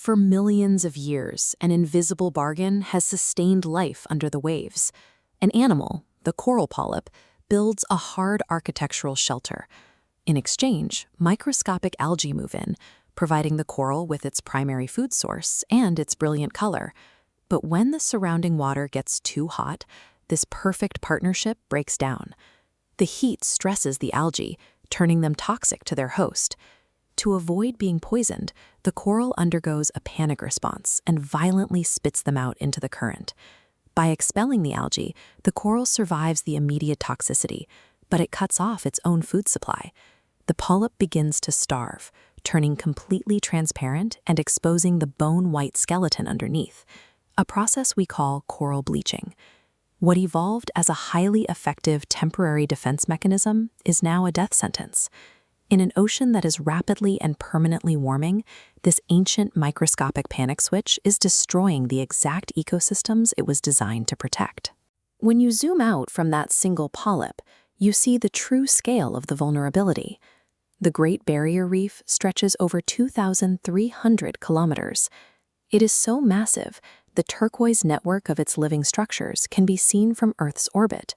For millions of years, an invisible bargain has sustained life under the waves. An animal, the coral polyp, builds a hard architectural shelter. In exchange, microscopic algae move in, providing the coral with its primary food source and its brilliant color. But when the surrounding water gets too hot, this perfect partnership breaks down. The heat stresses the algae, turning them toxic to their host. To avoid being poisoned, the coral undergoes a panic response and violently spits them out into the current. By expelling the algae, the coral survives the immediate toxicity, but it cuts off its own food supply. The polyp begins to starve, turning completely transparent and exposing the bone-white skeleton underneath, a process we call coral bleaching. What evolved as a highly effective temporary defense mechanism is now a death sentence. In an ocean that is rapidly and permanently warming, this ancient microscopic panic switch is destroying the exact ecosystems it was designed to protect. When you zoom out from that single polyp, you see the true scale of the vulnerability. The Great Barrier Reef stretches over 2,300 kilometers. It is so massive, the turquoise network of its living structures can be seen from Earth's orbit.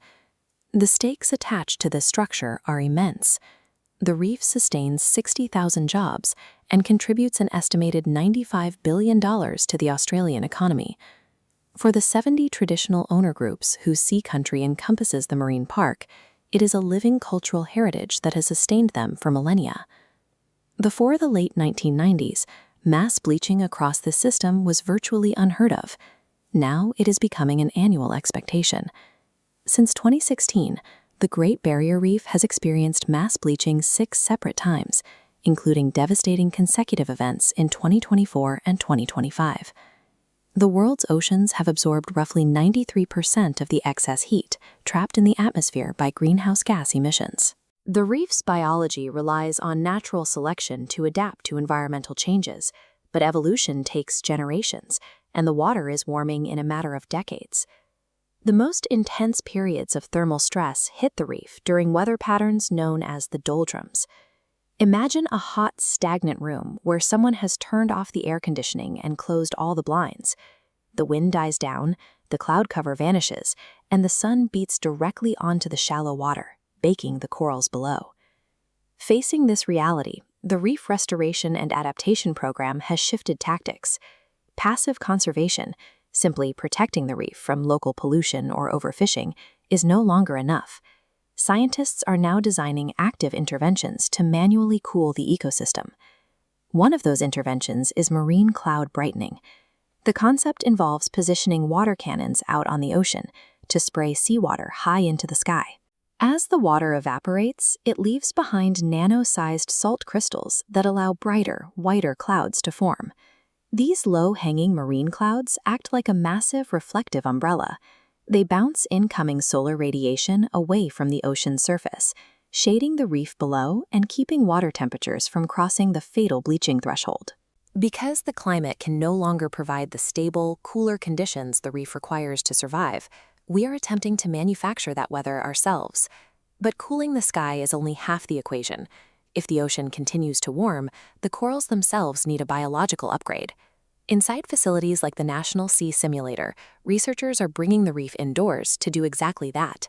The stakes attached to this structure are immense. The reef sustains 60,000 jobs and contributes an estimated $95 billion to the Australian economy. For the 70 traditional owner groups whose sea country encompasses the marine park, it is a living cultural heritage that has sustained them for millennia. Before the late 1990s, mass bleaching across this system was virtually unheard of. Now it is becoming an annual expectation. Since 2016, the Great Barrier Reef has experienced mass bleaching 6 separate times, including devastating consecutive events in 2024 and 2025. The world's oceans have absorbed roughly 93% of the excess heat trapped in the atmosphere by greenhouse gas emissions. The reef's biology relies on natural selection to adapt to environmental changes, but evolution takes generations, and the water is warming in a matter of decades. The most intense periods of thermal stress hit the reef during weather patterns known as the doldrums. Imagine a hot, stagnant room where someone has turned off the air conditioning and closed all the blinds. The wind dies down, the cloud cover vanishes, and the sun beats directly onto the shallow water, baking the corals below. Facing this reality, the Reef Restoration and Adaptation Program has shifted tactics. Passive conservation, simply protecting the reef from local pollution or overfishing, is no longer enough. Scientists are now designing active interventions to manually cool the ecosystem. One of those interventions is marine cloud brightening. The concept involves positioning water cannons out on the ocean to spray seawater high into the sky. As the water evaporates, it leaves behind nano-sized salt crystals that allow brighter, whiter clouds to form. These low-hanging marine clouds act like a massive reflective umbrella. They bounce incoming solar radiation away from the ocean's surface, shading the reef below and keeping water temperatures from crossing the fatal bleaching threshold. Because the climate can no longer provide the stable, cooler conditions the reef requires to survive, we are attempting to manufacture that weather ourselves. But cooling the sky is only half the equation. If the ocean continues to warm, the corals themselves need a biological upgrade. Inside facilities like the National Sea Simulator, researchers are bringing the reef indoors to do exactly that.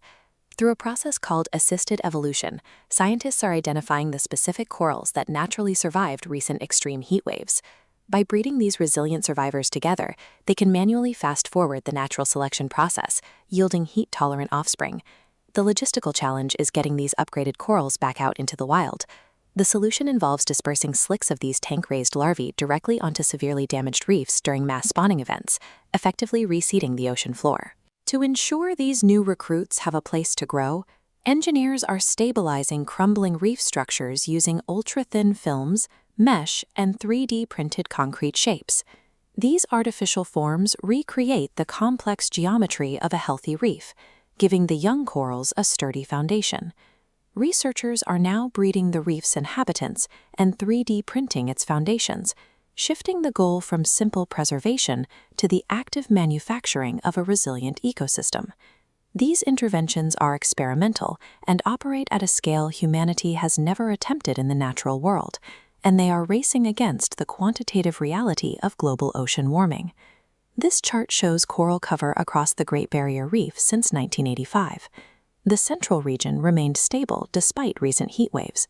Through a process called assisted evolution, scientists are identifying the specific corals that naturally survived recent extreme heat waves. By breeding these resilient survivors together, they can manually fast-forward the natural selection process, yielding heat-tolerant offspring. The logistical challenge is getting these upgraded corals back out into the wild. The solution involves dispersing slicks of these tank-raised larvae directly onto severely damaged reefs during mass spawning events, effectively reseeding the ocean floor. To ensure these new recruits have a place to grow, engineers are stabilizing crumbling reef structures using ultra-thin films, mesh, and 3D printed concrete shapes. These artificial forms recreate the complex geometry of a healthy reef, giving the young corals a sturdy foundation. Researchers are now breeding the reef's inhabitants and 3D printing its foundations, shifting the goal from simple preservation to the active manufacturing of a resilient ecosystem. These interventions are experimental and operate at a scale humanity has never attempted in the natural world, and they are racing against the quantitative reality of global ocean warming. This chart shows coral cover across the Great Barrier Reef since 1985. The central region remained stable despite recent heat waves.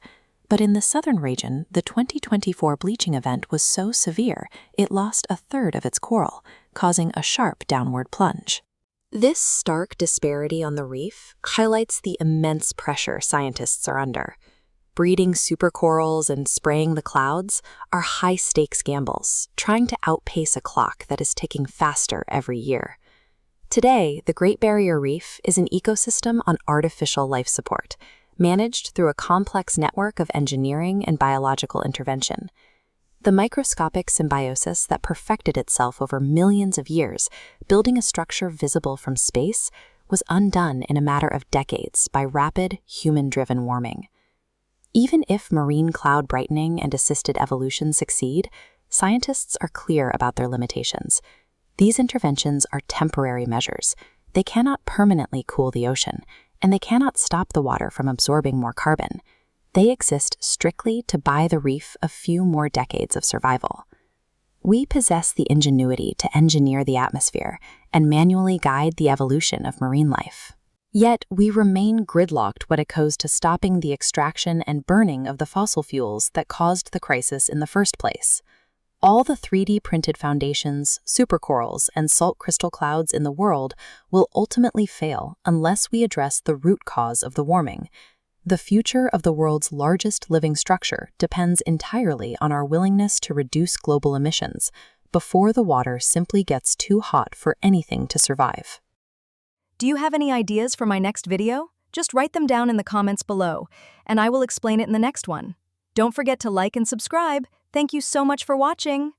But in the southern region, the 2024 bleaching event was so severe it lost a third of its coral, causing a sharp downward plunge. This stark disparity on the reef highlights the immense pressure scientists are under. Breeding supercorals and spraying the clouds are high-stakes gambles, trying to outpace a clock that is ticking faster every year. Today, the Great Barrier Reef is an ecosystem on artificial life support, managed through a complex network of engineering and biological intervention. The microscopic symbiosis that perfected itself over millions of years, building a structure visible from space, was undone in a matter of decades by rapid, human-driven warming. Even if marine cloud brightening and assisted evolution succeed, scientists are clear about their limitations. These interventions are temporary measures. They cannot permanently cool the ocean, and they cannot stop the water from absorbing more carbon. They exist strictly to buy the reef a few more decades of survival. We possess the ingenuity to engineer the atmosphere and manually guide the evolution of marine life. Yet, we remain gridlocked when it comes to stopping the extraction and burning of the fossil fuels that caused the crisis in the first place. All the 3D printed foundations, supercorals, and salt crystal clouds in the world will ultimately fail unless we address the root cause of the warming. The future of the world's largest living structure depends entirely on our willingness to reduce global emissions before the water simply gets too hot for anything to survive. Do you have any ideas for my next video? Just write them down in the comments below, and I will explain it in the next one. Don't forget to like and subscribe. Thank you so much for watching.